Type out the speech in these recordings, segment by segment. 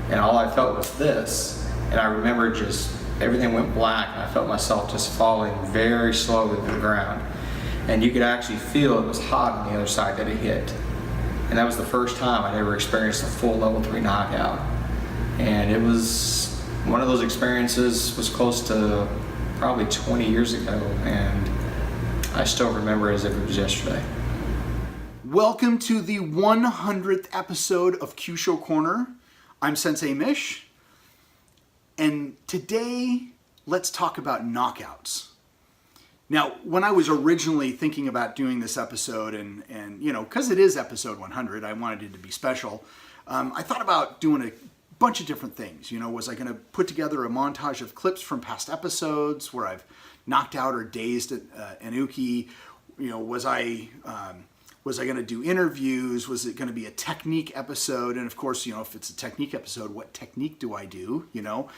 and all I felt was this. And I remember just everything went black, and I felt myself just falling very slowly to the ground. And you could actually feel it was hot on the other side that it hit. And that was the first time I'd ever experienced a full level 3 knockout. And it was one of those experiences, was close to probably 20 years ago, and I still remember it as if it was yesterday. Welcome to the 100th episode of Kyusho Corner. I'm Sensei Mish, and today let's talk about knockouts. Now, when I was originally thinking about doing this episode, and you know, because it is episode 100, I wanted it to be special, I thought about doing a bunch of different things. You know, was I going to put together a montage of clips from past episodes where I've knocked out or dazed an uke? You know, was I going to do interviews? Was it going to be a technique episode? And of course, you know, if it's a technique episode, what technique do I do? You know,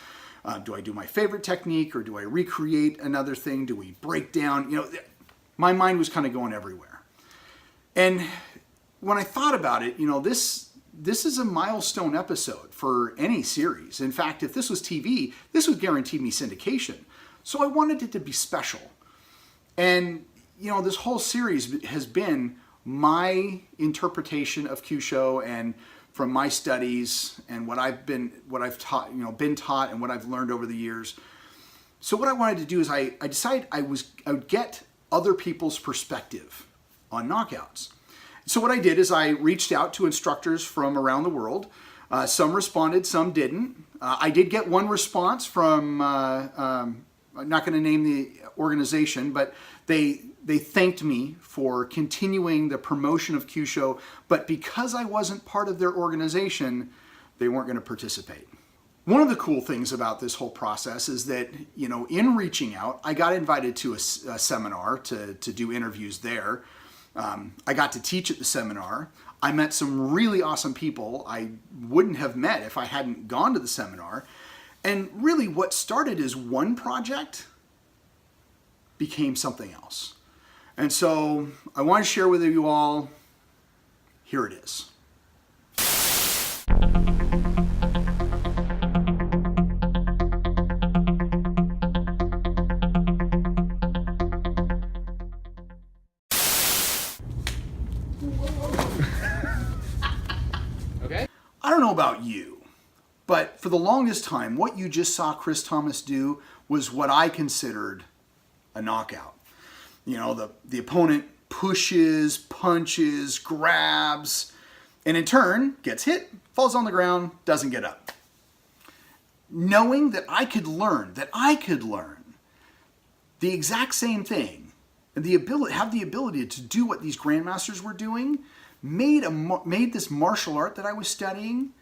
do I do my favorite technique, or do I recreate another thing? Do we break down? You know, my mind was kind of going everywhere. And when I thought about it, you know, this is a milestone episode for any series. In fact, if this was TV, this would guarantee me syndication. So I wanted it to be special. And, you know, this whole series has been my interpretation of Kyusho, and from my studies and what I've taught, you know, been taught, and what I've learned over the years. So what I wanted to do is I decided I would get other people's perspective on knockouts. So what I did is I reached out to instructors from around the world. Some responded, some didn't. I did get one response from, I'm not going to name the organization, but they thanked me for continuing the promotion of Kyusho, but because I wasn't part of their organization, they weren't going to participate. One of the cool things about this whole process is that, you know, in reaching out, I got invited to a seminar to do interviews there. I got to teach at the seminar. I met some really awesome people I wouldn't have met if I hadn't gone to the seminar. And really what started as one project became something else. And so I want to share with you all, here it is. Okay. I don't know about you, but for the longest time, what you just saw Chris Thomas do was what I considered a knockout. You know, the opponent pushes, punches, grabs, and in turn gets hit, falls on the ground, doesn't get up. Knowing that I could learn the exact same thing, and have the ability to do what these grandmasters were doing, made this martial art that I was studying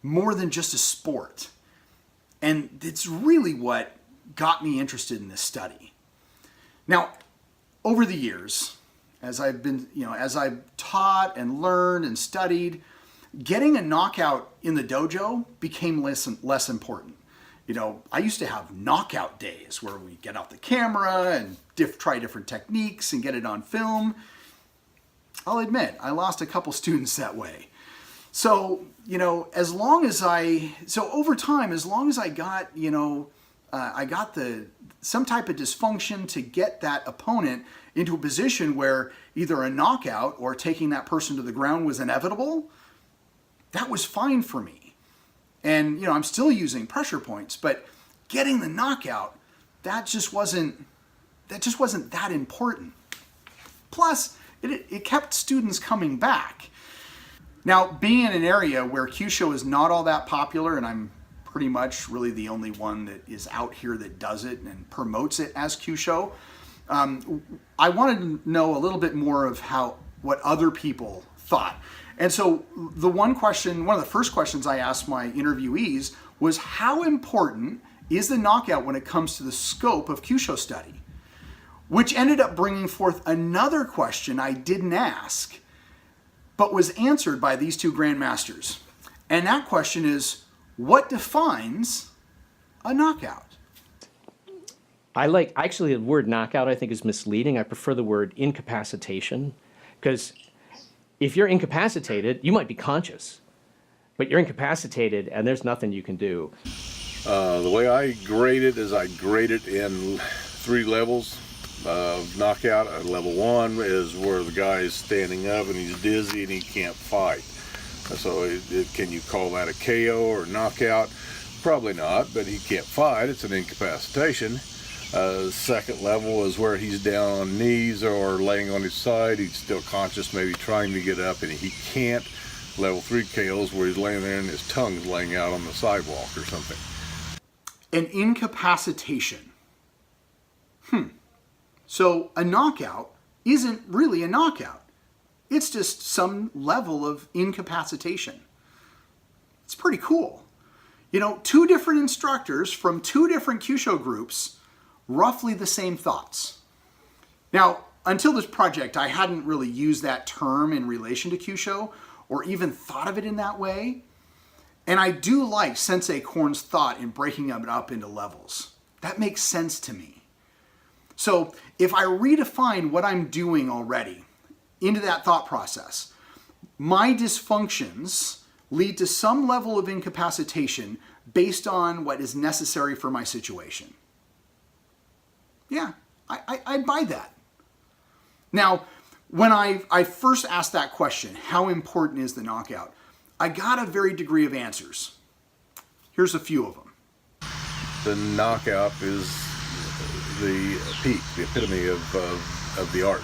more than just a sport. And it's really what got me interested in this study. Now, over the years, as I've taught and learned and studied, getting a knockout in the dojo became less important. You know, I used to have knockout days where we get out the camera and try different techniques and get it on film. I'll admit, I lost a couple students that way. So, you know, over time, as long as I got, you know, some type of dysfunction to get that opponent into a position where either a knockout or taking that person to the ground was inevitable, that was fine for me. And, you know, I'm still using pressure points, but getting the knockout, that just wasn't that important. Plus, it kept students coming back. Now, being in an area where Kyusho is not all that popular, and I'm pretty much really the only one that is out here that does it and promotes it as Kyusho, I wanted to know a little bit more of what other people thought. And so one of the first questions I asked my interviewees was, how important is the knockout when it comes to the scope of Kyusho study? Which ended up bringing forth another question I didn't ask, but was answered by these two grandmasters. And that question is, what defines a knockout? Actually, the word knockout I think is misleading. I prefer the word incapacitation, because if you're incapacitated, you might be conscious. but you're incapacitated and there's nothing you can do. The way I grade it is I grade it in 3 levels of knockout. Level 1 is where the guy is standing up and he's dizzy and he can't fight. So can you call that a KO or knockout? Probably not, but he can't fight. It's an incapacitation. Second level is where he's down on knees or laying on his side. He's still conscious, maybe trying to get up, and he can't. Level 3 KOs where he's laying there and his tongue's laying out on the sidewalk or something. An incapacitation. So a knockout isn't really a knockout. It's just some level of incapacitation. It's pretty cool. You know, 2 different instructors from 2 different Kyusho groups, roughly the same thoughts. Now, until this project, I hadn't really used that term in relation to Kyusho or even thought of it in that way. And I do like Sensei Korn's thought in breaking it up into levels. That makes sense to me. So if I redefine what I'm doing already into that thought process, my dysfunctions lead to some level of incapacitation based on what is necessary for my situation. Yeah, I'd buy that. Now, when I first asked that question, how important is the knockout? I got a varied degree of answers. Here's a few of them. The knockout is the peak, the epitome of the art.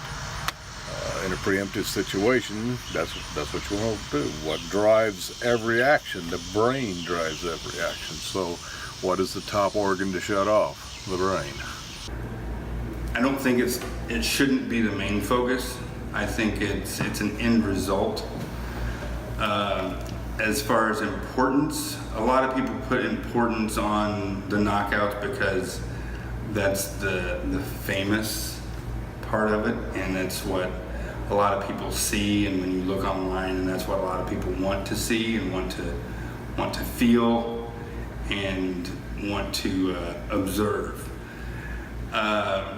In a preemptive situation, that's what you want to do. What drives every action? The brain drives every action. So what is the top organ to shut off? The brain. I don't think it shouldn't be the main focus. I think it's an end result. As far as importance, a lot of people put importance on the knockouts because that's the famous part of it, and that's what a lot of people see, and when you look online, and that's what a lot of people want to see and want to feel and want to observe.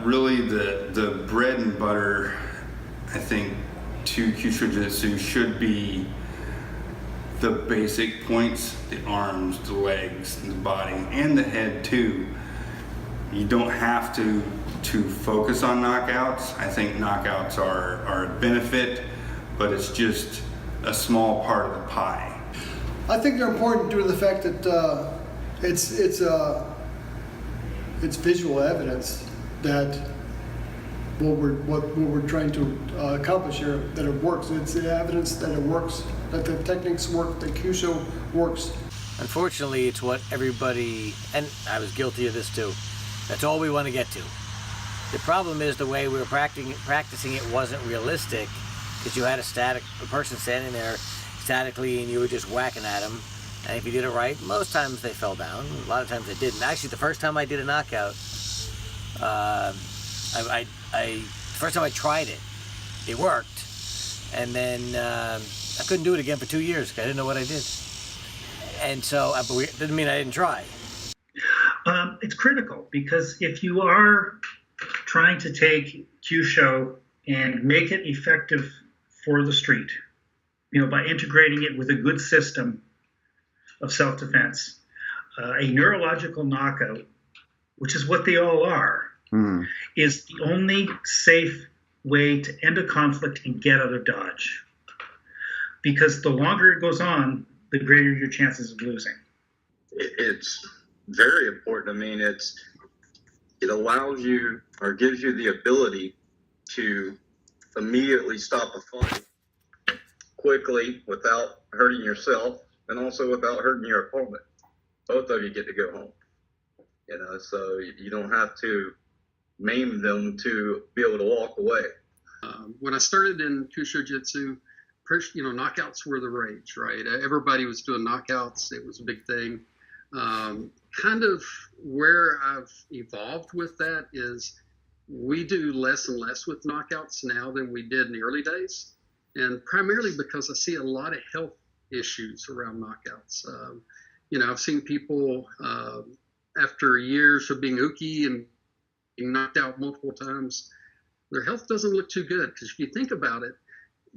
Really, the bread and butter, I think, to kyusho-jitsu should be the basic points: the arms, the legs, the body, and the head too. You don't have to focus on knockouts. I think knockouts are a benefit, but it's just a small part of the pie. I think they're important due to the fact that it's visual evidence that what we're trying to accomplish here, that it works. It's evidence that it works, that the techniques work, that Kyusho works. Unfortunately, it's what everybody, and I was guilty of this too, that's all we want to get to. The problem is the way we were practicing it wasn't realistic, because you had a person standing there statically and you were just whacking at them. And if you did it right, most times they fell down. A lot of times they didn't. Actually, the first time I did a knockout, first time I tried it, it worked. And then I couldn't do it again for 2 years because I didn't know what I did. And so it didn't mean I didn't try. It's critical, because if you are trying to take Kyusho and make it effective for the street, by integrating it with a good system of self-defense, a neurological knockout, which is what they all are, is the only safe way to end a conflict and get out of dodge. Because the longer it goes on, the greater your chances of losing. It's very important. I mean, it allows you, or gives you the ability to immediately stop a fight quickly without hurting yourself, and also without hurting your opponent. Both of you get to go home. So you don't have to maim them to be able to walk away. When I started in kyusho-jitsu, knockouts were the rage, right? Everybody was doing knockouts. It was a big thing. Kind of where I've evolved with that is we do less and less with knockouts now than we did in the early days. And primarily because I see a lot of health issues around knockouts. I've seen people after years of being uki and being knocked out multiple times, their health doesn't look too good, because if you think about it,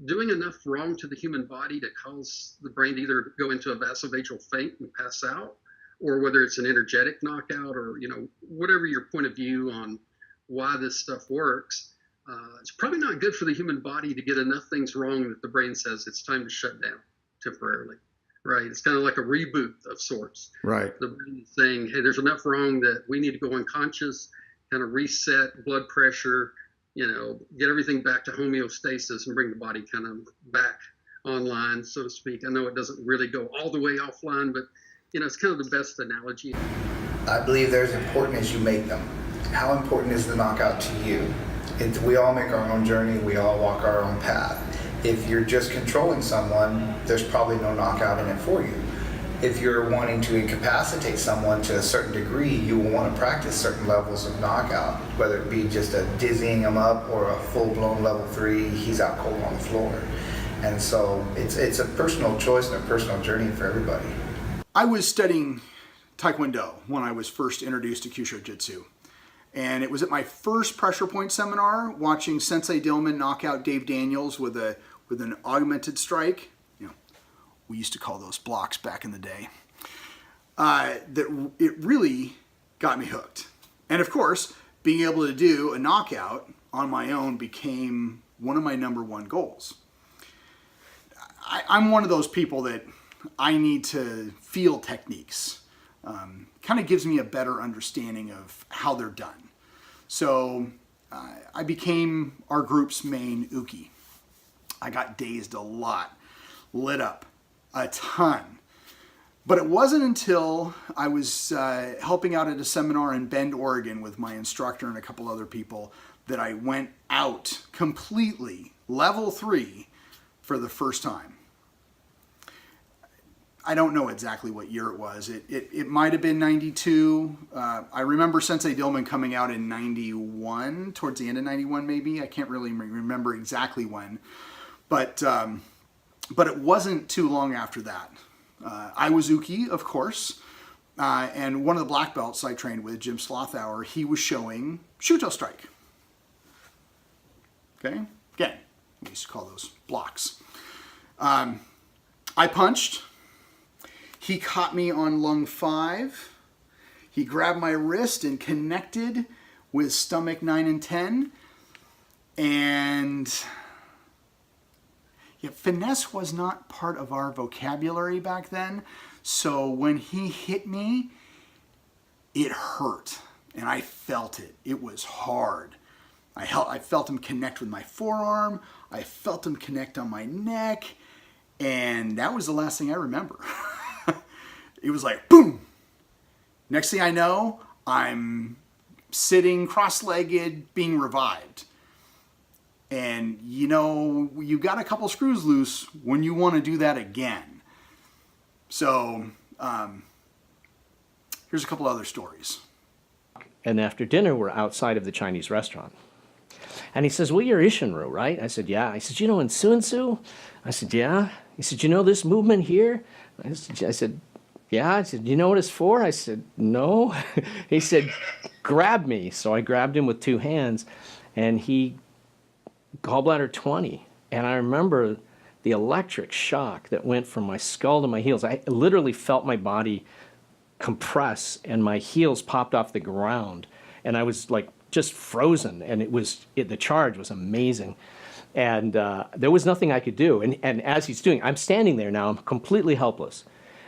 doing enough wrong to the human body to cause the brain to either go into a vasovagal faint and pass out, or whether it's an energetic knockout, or whatever your point of view on why this stuff works. It's probably not good for the human body to get enough things wrong that the brain says it's time to shut down temporarily, right? It's kind of like a reboot of sorts. Right. The brain is saying, hey, there's enough wrong that we need to go unconscious, kind of reset blood pressure, get everything back to homeostasis and bring the body kind of back online, so to speak. I know it doesn't really go all the way offline, but it's kind of the best analogy. I believe they're as important as you make them. How important is the knockout to you? We all make our own journey, we all walk our own path. If you're just controlling someone, there's probably no knockout in it for you. If you're wanting to incapacitate someone to a certain degree, you will want to practice certain levels of knockout, whether it be just a dizzying him up or a full-blown level 3, he's out cold on the floor. And so it's a personal choice and a personal journey for everybody. I was studying Taekwondo when I was first introduced to kyusho-jitsu. And it was at my first pressure point seminar, watching Sensei Dillman knock out Dave Daniels with an augmented strike. We used to call those blocks back in the day. That it really got me hooked. And of course, being able to do a knockout on my own became one of my number one goals. I'm one of those people that I need to feel techniques. Kind of gives me a better understanding of how they're done. So I became our group's main uke. I got dazed a lot, lit up a ton. But it wasn't until I was helping out at a seminar in Bend, Oregon with my instructor and a couple other people that I went out completely, level 3, for the first time. I don't know exactly what year it was. It might have been 92. I remember Sensei Dillman coming out in 91, towards the end of 91 maybe. I can't really remember exactly when. But it wasn't too long after that. I was uke, of course. And one of the black belts I trained with, Jim Slothauer, he was showing Shuto strike. Okay? Again, we used to call those blocks. I punched. He caught me on lung 5. He grabbed my wrist and connected with stomach 9 and 10. And yeah, finesse was not part of our vocabulary back then. So when he hit me, it hurt. And I felt it. It was hard. I felt him connect with my forearm. I felt him connect on my neck. And that was the last thing I remember. It was like, boom. Next thing I know, I'm sitting cross-legged, being revived. And you got a couple screws loose when you want to do that again. So here's a couple other stories. And after dinner, we're outside of the Chinese restaurant. And he says, well, you're Ishinru, right? I said, yeah. He said, in Suinsu? I said, yeah. He said, you know this movement here? I said, yeah. I said, you know what it's for? I said, no. He said, grab me. So I grabbed him with 2 hands, and he gallbladder 20. And I remember the electric shock that went from my skull to my heels. I literally felt my body compress, and my heels popped off the ground. And I was like just frozen, and the charge was amazing. And there was nothing I could do. And as he's doing, I'm standing there now, I'm completely helpless,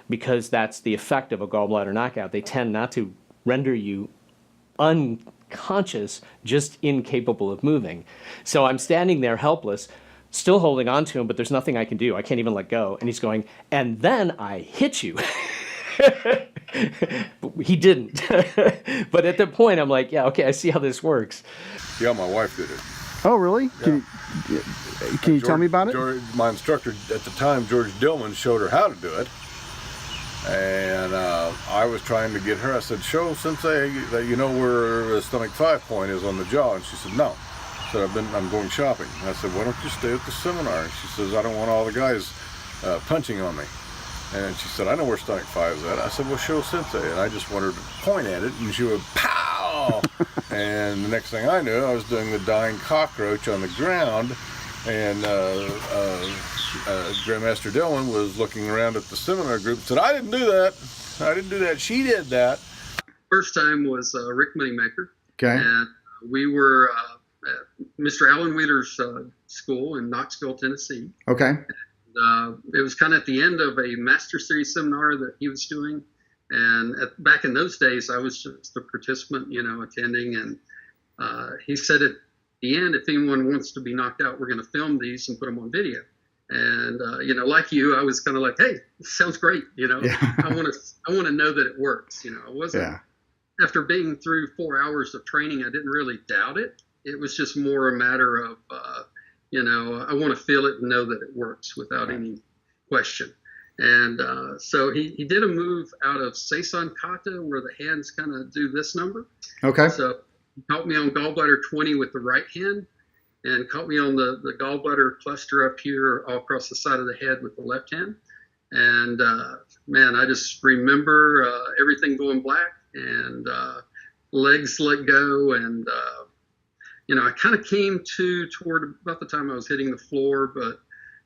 because that's the effect of a gallbladder knockout. They tend not to render you unconscious, just incapable of moving. So I'm standing there helpless, still holding on to him, but there's nothing I can do. I can't even let go. And he's going, and then I hit you. He didn't. But at that point, I'm like, yeah, okay, I see how this works. Yeah, my wife did it. Oh, really? Yeah. Can you tell me about it? My instructor at the time, George Dillman, showed her how to do it. And I was trying to get her. I said, show Sensei that you know where the stomach 5 point is on the jaw. And she said, no. I said, I'm going shopping. And I said, why don't you stay at the seminar? And she says, I don't want all the guys punching on me. And she said, I know where stomach 5 is at. I said, well, show Sensei. And I just wanted to point at it, and she would, pow! And the next thing I knew, I was doing the dying cockroach on the ground, And Grandmaster Dillon was looking around at the seminar group and said, I didn't do that. I didn't do that. She did that. First time was Rick Moneymaker. Okay. And we were at Mr. Alan Wheeler's school in Knoxville, Tennessee. Okay. It was kind of at the end of a Master Series seminar that he was doing. And back in those days, I was just a participant, attending. And he said at the end, if anyone wants to be knocked out, we're going to film these and put them on video. And, like you, I was kind of like, hey, this sounds great. Yeah. I want to know that it works. I wasn't, after being through 4 hours of training, I didn't really doubt it. It was just more a matter of, I want to feel it and know that it works without any question. And so he did a move out of Seisan Kata where the hands kind of do this number. Okay. So he caught me on gallbladder 20 with the right hand and caught me on the gallbladder cluster up here all across the side of the head with the left hand. And, man, I just remember everything going black and legs let go. And, I kind of came to toward about the time I was hitting the floor, but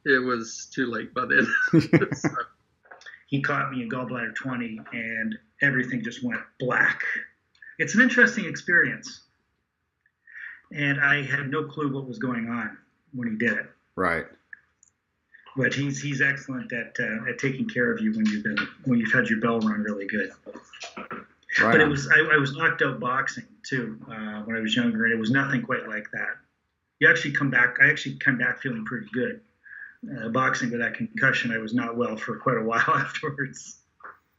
it was too late by then. So. He caught me in gallbladder 20 and everything just went black. It's an interesting experience. And I had no clue what was going on when he did it. Right. But he's excellent at taking care of you when you've had your bell rung really good. Right. But I was knocked out boxing too when I was younger, and it was nothing quite like that. I actually come back feeling pretty good. Boxing with that concussion, I was not well for quite a while afterwards.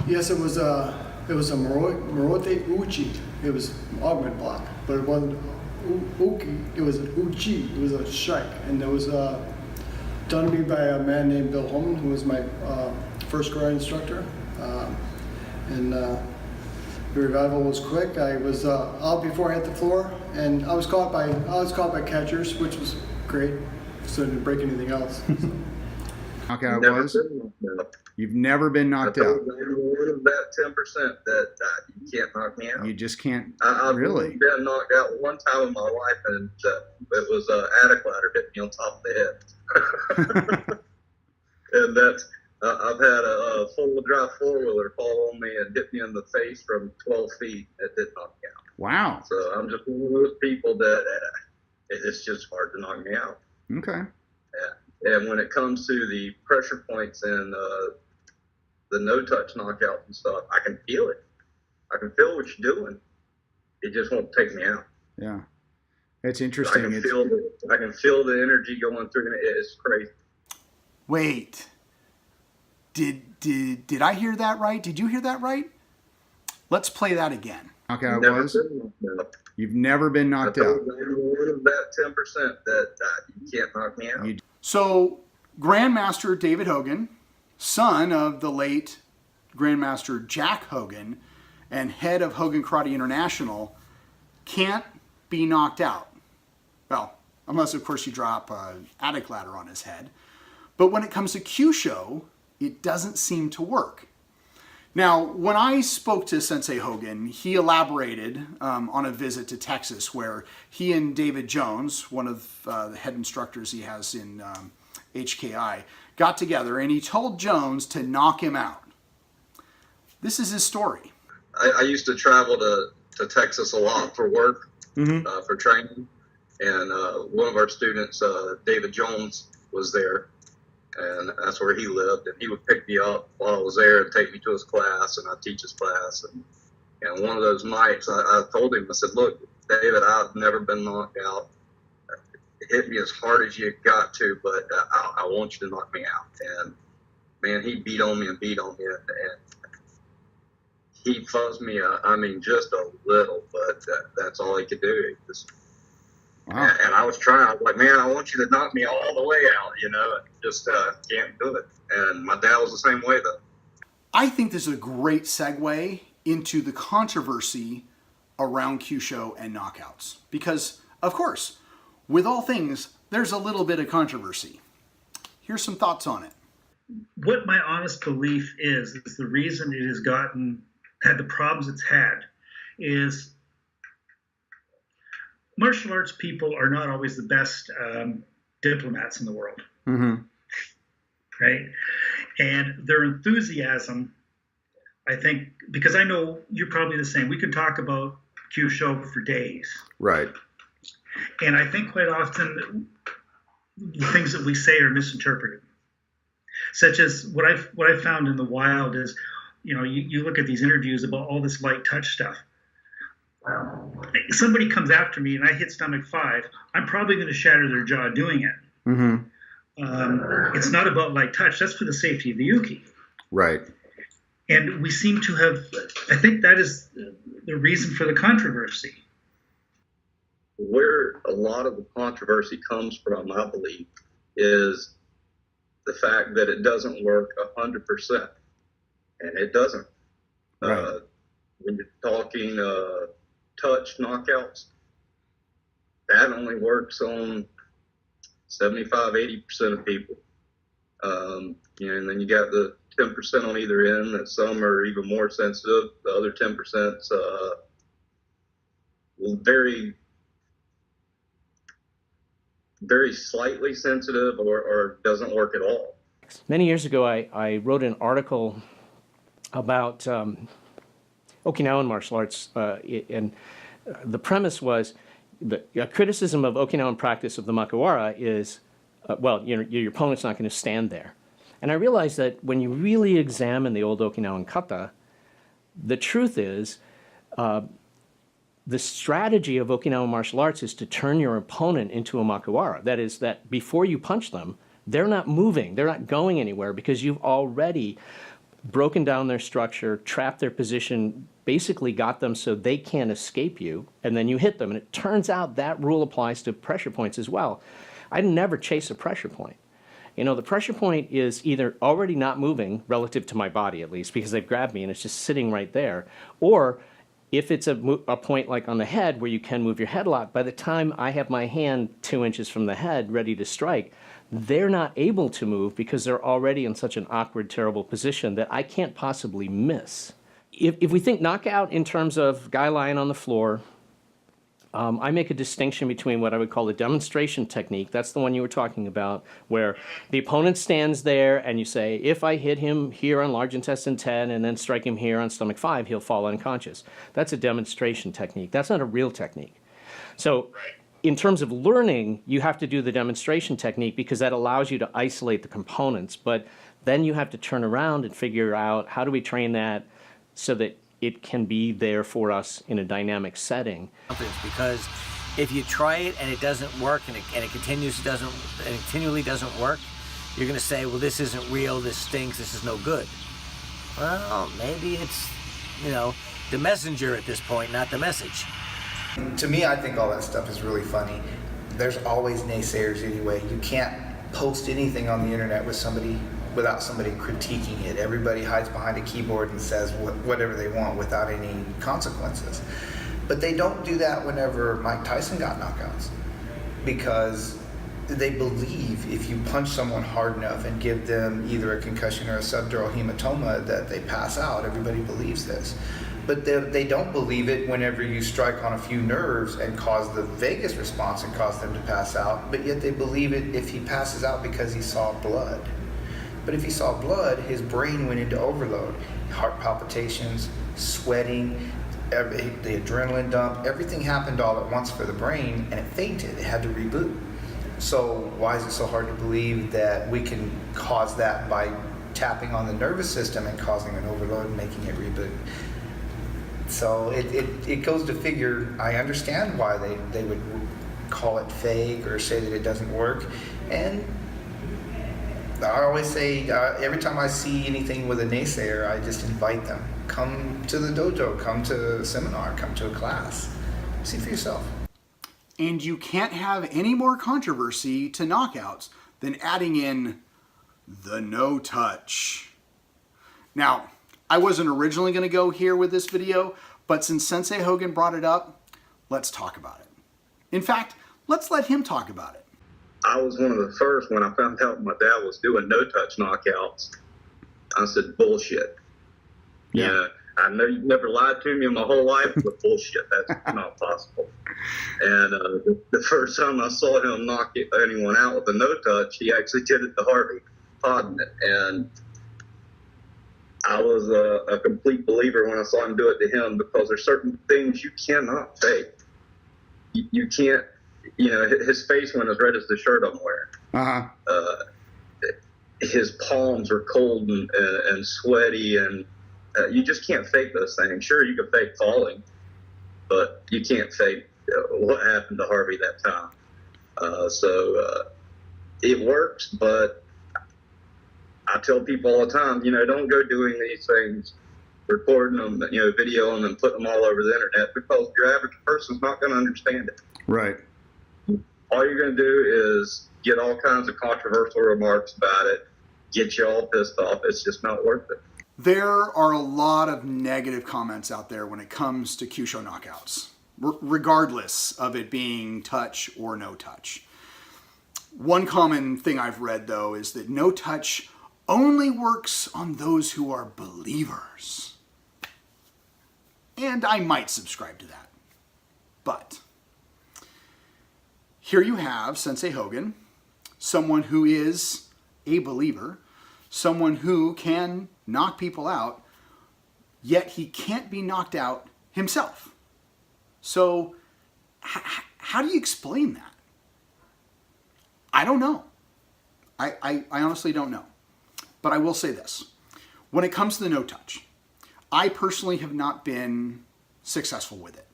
Yes, it was a Morote Uchi. It was augment block, but it wasn't Uki. It was an Uchi. It was a strike, and it was done to me by a man named Bill Holman, who was my first karate instructor. And the revival was quick. I was out before I hit the floor, and I was caught by catchers, which was great. So I didn't break anything else. So. Knockout was? You've never been knocked out. That 10% that you can't knock me out. You just can't. I've really been knocked out one time in my life, and it was attic ladder hit me on top of the head. And that's I've had a four-wheel drive four-wheeler fall on me and hit me in the face from 12 feet. It did knock me out. Wow. So I'm just one of those people that it's just hard to knock me out. Okay. Yeah. And when it comes to the pressure points and the no-touch knockouts and stuff, I can feel it. I can feel what you're doing. It just won't take me out. Yeah. It's interesting. I can feel the energy going through it. It's crazy. Wait. Did I hear that right? Did you hear that right? Let's play that again. Knockout was? You've never been knocked out. That 10% that you can't knock me out. So, Grandmaster David Hogan, son of the late Grandmaster Jack Hogan and head of Hogan Karate International, can't be knocked out. Well, unless, of course, you drop an attic ladder on his head. But when it comes to Kyusho, it doesn't seem to work. Now, when I spoke to Sensei Hogan, he elaborated on a visit to Texas where he and David Jones, one of the head instructors he has in HKI, got together and he told Jones to knock him out. This is his story. I used to travel to Texas a lot for work, for training, and one of our students, David Jones, was there. And that's where he lived, and he would pick me up while I was there and take me to his class, and I'd teach his class. And one of those nights, I told him, I said, look, David, I've never been knocked out. Hit me as hard as you got to, but I want you to knock me out. And, man, he beat on me, and he fuzzed me, just a little, but that's all he could do. Wow. And I was trying. I was like, man, I want you to knock me all the way out, and just can't do it. And my dad was the same way, though. I think this is a great segue into the controversy around Kyusho and knockouts. Because, of course, with all things, there's a little bit of controversy. Here's some thoughts on it. What my honest belief is the reason it has had the problems it's had is martial arts people are not always the best diplomats in the world, Mm-hmm. right? And their enthusiasm, I think, because I know you're probably the same. We could talk about Kyusho for days. Right. And I think quite often the things that we say are misinterpreted. Such as what I found in the wild is, you look at these interviews about all this light touch stuff. Somebody comes after me and I hit stomach 5, I'm probably going to shatter their jaw doing it. Mm-hmm. It's not about light touch. That's for the safety of the uke. Right. And we seem to have, I think that is the reason for the controversy. Where a lot of the controversy comes from, I believe, is the fact that it doesn't work 100%. And it doesn't. Right. When you're talking touch knockouts, that only works on 75-80% of people. And then you got the 10% on either end that some are even more sensitive. The other 10%'s very, very slightly sensitive or doesn't work at all. Many years ago, I wrote an article about Okinawan martial arts, and the premise was a criticism of Okinawan practice of the makiwara is, your opponent's not going to stand there. And I realized that when you really examine the old Okinawan kata, the truth is the strategy of Okinawan martial arts is to turn your opponent into a makiwara. That is, that before you punch them, they're not moving, they're not going anywhere because you've already broken down their structure, trapped their position, basically got them so they can't escape you, and then you hit them. And it turns out that rule applies to pressure points as well. I never chase a pressure point. The pressure point is either already not moving, relative to my body at least, because they've grabbed me and it's just sitting right there, or if it's a point like on the head where you can move your head a lot, by the time I have my hand 2 inches from the head ready to strike, they're not able to move because they're already in such an awkward, terrible position that I can't possibly miss. If we think knockout in terms of guy lying on the floor, I make a distinction between what I would call a demonstration technique. That's the one you were talking about, where the opponent stands there and you say, if I hit him here on large intestine 10 and then strike him here on stomach 5, he'll fall unconscious. That's a demonstration technique. That's not a real technique. So in terms of learning, you have to do the demonstration technique because that allows you to isolate the components. But then you have to turn around and figure out how do we train that so that it can be there for us in a dynamic setting. Because if you try it and it doesn't work and it continually doesn't work, you're going to say, well, this isn't real, this stinks, this is no good. Well, maybe it's, the messenger at this point, not the message. To me, I think all that stuff is really funny. There's always naysayers anyway. You can't post anything on the internet without somebody critiquing it. Everybody hides behind a keyboard and says whatever they want without any consequences. But they don't do that whenever Mike Tyson got knockouts, because they believe if you punch someone hard enough and give them either a concussion or a subdural hematoma that they pass out. Everybody believes this. But they don't believe it whenever you strike on a few nerves and cause the vagus response and cause them to pass out, but yet they believe it if he passes out because he saw blood. But if he saw blood, his brain went into overload. Heart palpitations, sweating, the adrenaline dump, everything happened all at once for the brain, and it fainted. It had to reboot. So why is it so hard to believe that we can cause that by tapping on the nervous system and causing an overload and making it reboot? So it goes to figure. I understand why they would call it fake or say that it doesn't work. And I always say, every time I see anything with a naysayer, I just invite them. Come to the dojo, come to a seminar, come to a class. See for yourself. And you can't have any more controversy to knockouts than adding in the no touch. Now, I wasn't originally going to go here with this video, but since Sensei Hogan brought it up, let's talk about it. In fact, let's let him talk about it. I was one of the first when I found out my dad was doing no-touch knockouts. I said, bullshit. Yeah. I know you've never lied to me in my whole life, but bullshit, that's not possible. And the first time I saw him knock anyone out with a no touch, he actually did it to Harvey, Podden it. And I was a complete believer when I saw him do it to him, because there's certain things you cannot fake. You can't, his face went as red as the shirt I'm wearing. His palms are cold and sweaty, and you just can't fake those things. Sure, you can fake falling, but you can't fake what happened to Harvey that time. So it works, but I tell people all the time, don't go doing these things, recording them, videoing them, putting them all over the internet, because your average person's not going to understand it. Right. All you're going to do is get all kinds of controversial remarks about it, get you all pissed off. It's just not worth it. There are a lot of negative comments out there when it comes to Kyusho Knockouts, regardless of it being touch or no touch. One common thing I've read, though, is that no touch only works on those who are believers. And I might subscribe to that. But here you have Sensei Hogan, someone who is a believer, someone who can knock people out, yet he can't be knocked out himself. So how do you explain that? I don't know. I honestly don't know. But I will say this. When it comes to the no touch, I personally have not been successful with it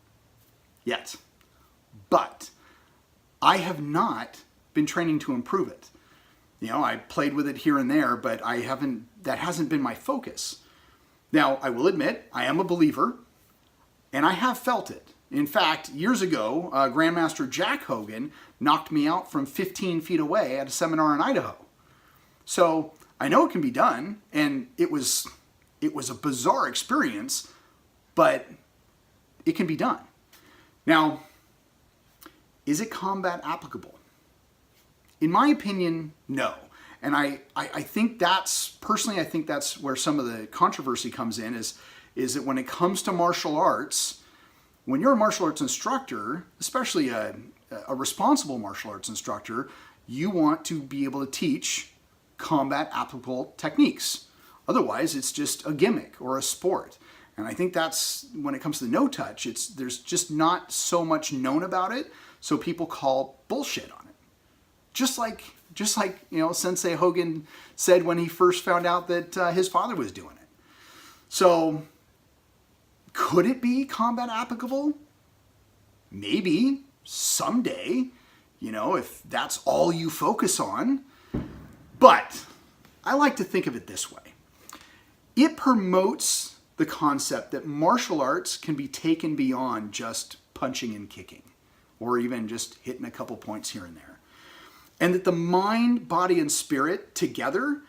yet. But I have not been training to improve it. I played with it here and there, but that hasn't been my focus. Now, I will admit, I am a believer, and I have felt it. In fact, years ago, Grandmaster Jack Hogan knocked me out from 15 feet away at a seminar in Idaho. So I know it can be done, and it was a bizarre experience, but it can be done. Now, is it combat applicable? In my opinion, no. And I think that's where some of the controversy comes in, is that when it comes to martial arts, when you're a martial arts instructor, especially a responsible martial arts instructor, you want to be able to teach combat applicable techniques. Otherwise, it's just a gimmick or a sport. And I think that's, when it comes to the no touch, there's just not so much known about it, so people call bullshit on it. Just like Sensei Hogan said when he first found out that his father was doing it. So could it be combat applicable? Maybe someday, if that's all you focus on. But I like to think of it this way. It promotes the concept that martial arts can be taken beyond just punching and kicking, or even just hitting a couple points here and there. And that the mind, body, and spirit together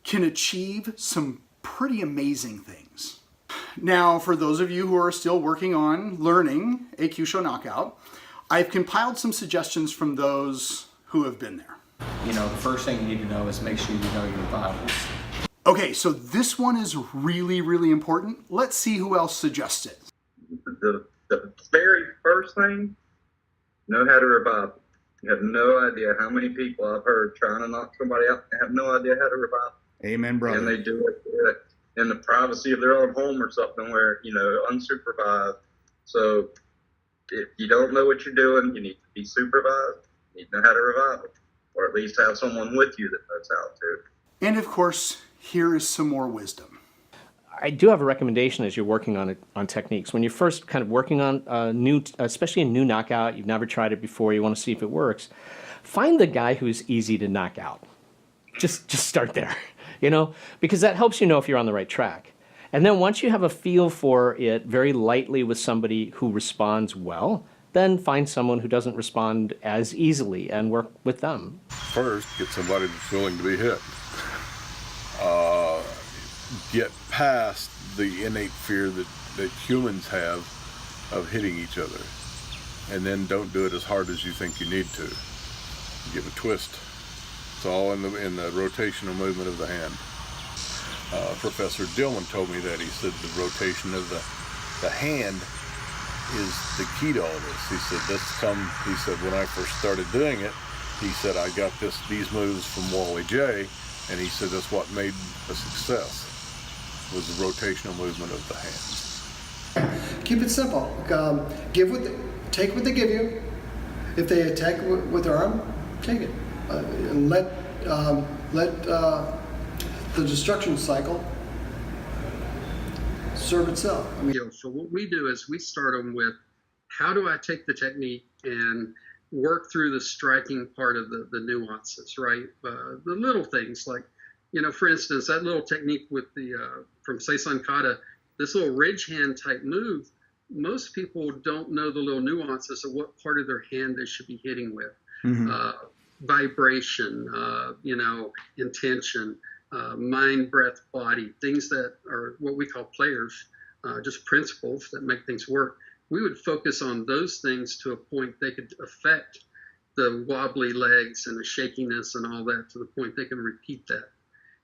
can achieve some pretty amazing things. Now, for those of you who are still working on learning a Kyusho knockout, I've compiled some suggestions from those who have been there. The first thing you need to know is make sure you know your Bibles. Okay, so this one is really, really important. Let's see who else suggests it. The very first thing, know how to revive. You have no idea how many people I've heard trying to knock somebody out and have no idea how to revive. Amen, brother. And they do it in the privacy of their own home or something where, unsupervised. So if you don't know what you're doing, you need to be supervised. You need to know how to revive it. Or at least have someone with you that knows how to. And of course, here is some more wisdom. I do have a recommendation as you're working on techniques. When you're first kind of working on especially a new knockout, you've never tried it before, you want to see if it works, find the guy who's easy to knock out. Just start there, because that helps you know if you're on the right track. And then once you have a feel for it very lightly with somebody who responds well, then find someone who doesn't respond as easily and work with them. First, get somebody that's willing to be hit. Get past the innate fear that humans have of hitting each other. And then don't do it as hard as you think you need to. Give a twist. It's all in the rotational movement of the hand. Professor Dillman told me that. He said the rotation of the hand is the key to all this. He said when I first started doing it, he said I got these moves from Wally J, and he said that's what made a success, was the rotational movement of the hand. Keep it simple. Take what they give you. If they attack with their arm, take it, and let the destruction cycle serve itself. So what we do is we start them with, how do I take the technique and work through the striking part of the nuances, right? The little things like, for instance, that little technique with from Seisan Kata, this little ridge hand type move, most people don't know the little nuances of what part of their hand they should be hitting with. Vibration, intention, mind, breath, body, things that are what we call players, just principles that make things work. We would focus on those things to a point they could affect the wobbly legs and the shakiness and all that to the point they can repeat that.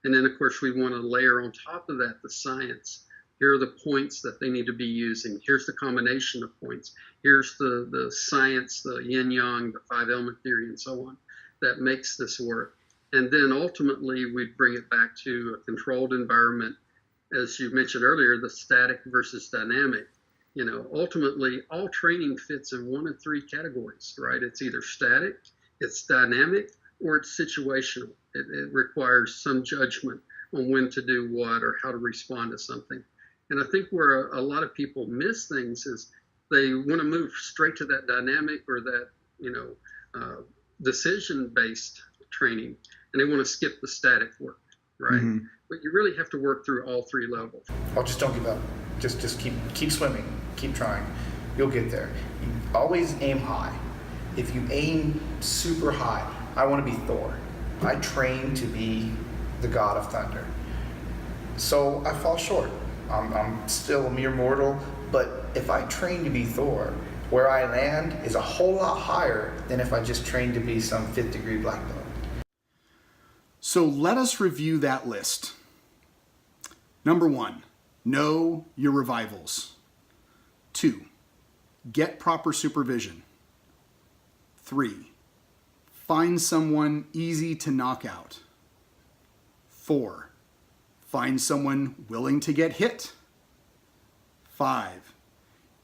And then, of course, we want to layer on top of that the science. Here are the points that they need to be using. Here's the combination of points. Here's the science, the yin-yang, the 5-element theory, and so on, that makes this work. And then ultimately, we'd bring it back to a controlled environment. As you mentioned earlier, the static versus dynamic. Ultimately, all training fits in one of three categories, right? It's either static, it's dynamic, or it's situational. It requires some judgment on when to do what or how to respond to something. And I think where a lot of people miss things is they want to move straight to that dynamic or that, decision-based training, and they want to skip the static work, right? But you really have to work through all three levels. Oh, just don't give up. Just keep swimming. Keep trying. You'll get there. You always aim high. If you aim super high, I want to be Thor. I train to be the god of thunder. So I fall short. I'm still a mere mortal, but if I train to be Thor, where I land is a whole lot higher than if I just trained to be some 5th degree black belt. So let us review that list. Number 1, know your revivals. 2, get proper supervision. 3, find someone easy to knock out. 4, find someone willing to get hit. 5,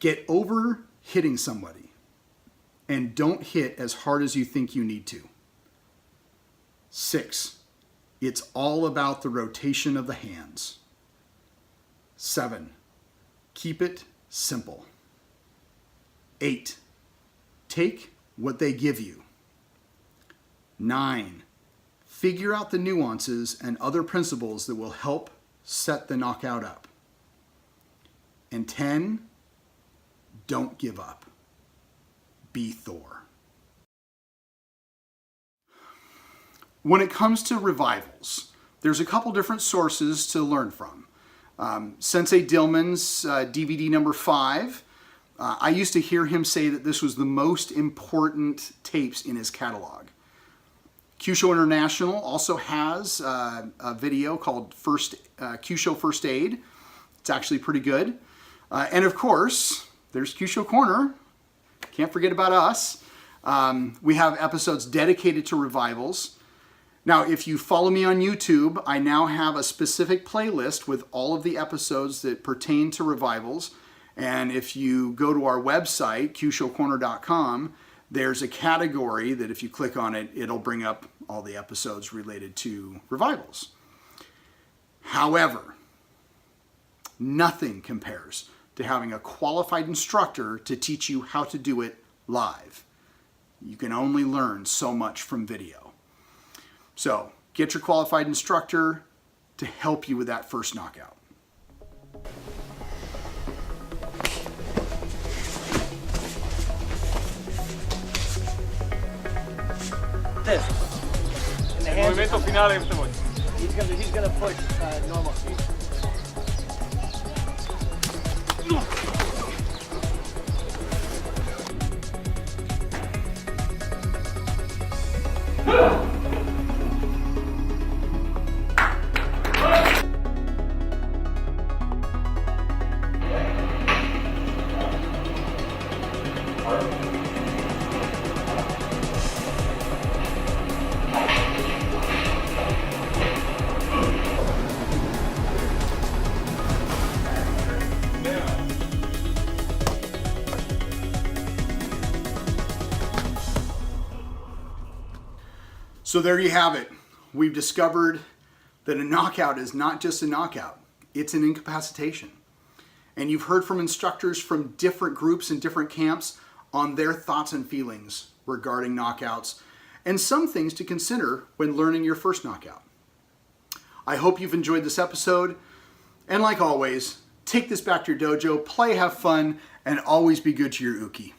get over hitting somebody and don't hit as hard as you think you need to. 6, it's all about the rotation of the hands. 7, keep it simple. 8, take what they give you. 9, figure out the nuances and other principles that will help set the knockout up. And 10, don't give up. Be Thor. When it comes to revivals, there's a couple different sources to learn from. Sensei Dillman's DVD number 5, I used to hear him say that this was the most important tapes in his catalog. Kyusho International also has a video called Kyusho First Aid. It's actually pretty good. And of course, there's Kyusho Korner. Can't forget about us. We have episodes dedicated to revivals. Now, if you follow me on YouTube, I now have a specific playlist with all of the episodes that pertain to revivals. And if you go to our website, kyushocorner.com, there's a category that if you click on it, it'll bring up all the episodes related to revivals. However, nothing compares to having a qualified instructor to teach you how to do it live. You can only learn so much from video. So get your qualified instructor to help you with that first knockout. This. In the hands. Movimento finale of the He's gonna push normal speed. So there you have it. We've discovered that a knockout is not just a knockout, it's an incapacitation. And you've heard from instructors from different groups and different camps on their thoughts and feelings regarding knockouts and some things to consider when learning your first knockout. I hope you've enjoyed this episode, and like always, take this back to your dojo, play, have fun, and always be good to your uke.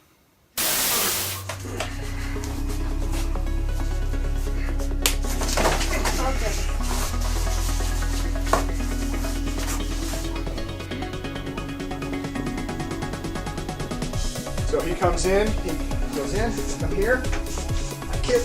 So he comes in, he goes in, come here, kick,